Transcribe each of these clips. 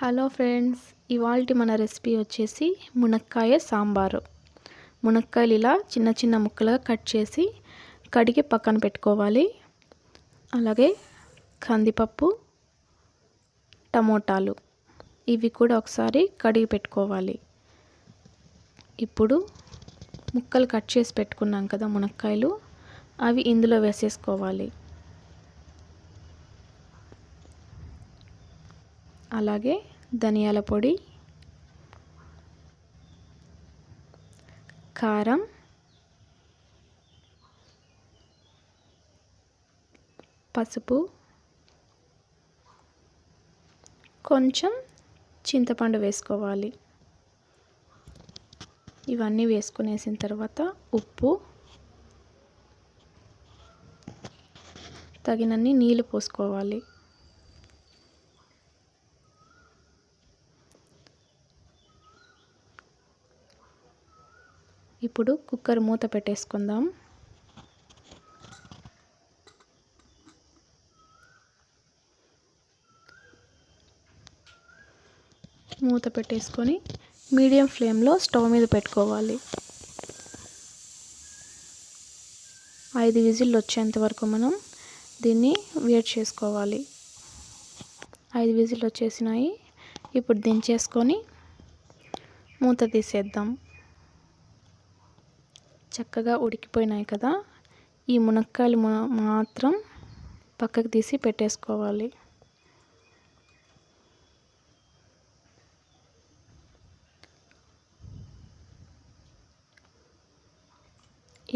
Hello friends, ఇవాల్టి మన recipe వచ్చేసి మునక్కాయ సాంబారు. మునక్కాయలు ఇలా చిన్న చిన్న ముక్కలుగా కట్ చేసి కడిగి పక్కన పెట్టుకోవాలి. అలాగే కందిపప్పు, టమోటాలు ఇవి కూడా ఒకసారి కడిగి పెట్టుకోవాలి. ఇప్పుడు ముక్కలు కట్ చేసి పెట్టుకున్నాం కదా మునక్కాయలు, అవి ఇందులో వేసేసుకోవాలి. అలాగే ధనియాల పొడి, కారం, పసుపు, కొంచెం చింతపండు వేసుకోవాలి. ఇవన్నీ వేసుకునేసిన తర్వాత ఉప్పు, తగినన్ని నీళ్ళు పోసుకోవాలి. ఇప్పుడు కుక్కర్ మూత పెట్టేసుకుందాం. మూత పెట్టేసుకొని మీడియం ఫ్లేమ్లో స్టవ్ మీద పెట్టుకోవాలి. 5 విజిల్లు వచ్చేంత వరకు మనం దీన్ని వేడి చేసుకోవాలి. 5 విజిల్లు వచ్చేసినాయి. ఇప్పుడు దించేసుకొని మూత తీసేద్దాం. చక్కగా ఉడికిపోయినాయి కదా. ఈ మునక్కాయలు మాత్రం పక్కకు తీసి పెట్టేసుకోవాలి.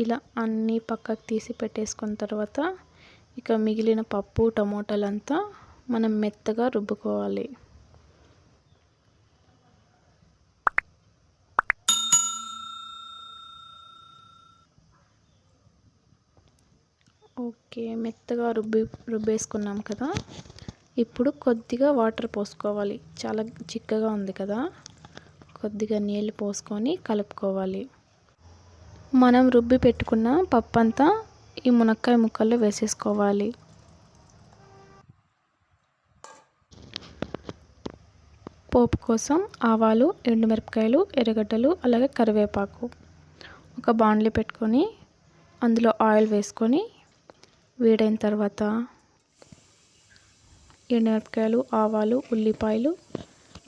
ఇలా అన్నీ పక్కకు తీసి పెట్టేసుకున్న తర్వాత ఇక మిగిలిన పప్పు, టమోటాలంతా మనం మెత్తగా రుబ్బుకోవాలి. ఓకే, మెత్తగా రుబ్బేసుకున్నాం కదా. ఇప్పుడు కొద్దిగా వాటర్ పోసుకోవాలి. చాలా చిక్కగా ఉంది కదా, కొద్దిగా నీళ్ళు పోసుకొని కలుపుకోవాలి. మనం రుబ్బి పెట్టుకున్న పప్పు అంతా ఈ మునక్కాయ ముక్కల్లో వేసేసుకోవాలి. పోపు కోసం ఆవాలు, ఎండుమిరపకాయలు, ఎర్రగడ్డలు, అలాగే కరివేపాకు. ఒక బాండ్లీ పెట్టుకొని అందులో ఆయిల్ వేసుకొని వేడైన తర్వాత ఎండుమిరపకాయలు, ఆవాలు, ఉల్లిపాయలు,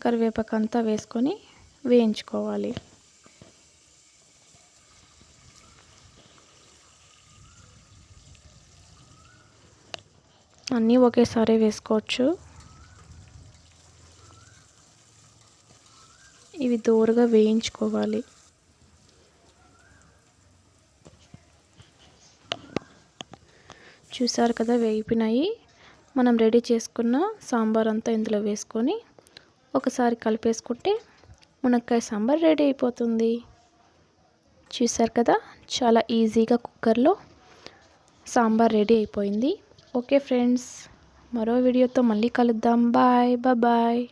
కరివేపాకు అంతా వేసుకొని వేయించుకోవాలి. అన్నీ ఒకేసారి వేసుకోవచ్చు. ఇవి దోరగా వేయించుకోవాలి. చూసారు కదా, వేగిపోయినాయి. మనం రెడీ చేసుకున్న సాంబార్ అంతా ఇందులో వేసుకొని ఒకసారి కలిపేసుకుంటే మునక్కాయ సాంబార్ రెడీ అయిపోతుంది. చూసారు కదా, చాలా ఈజీగా కుక్కర్లో సాంబార్ రెడీ అయిపోయింది. ఓకే ఫ్రెండ్స్, మరో వీడియోతో మళ్ళీ కలుద్దాం. Bye bye.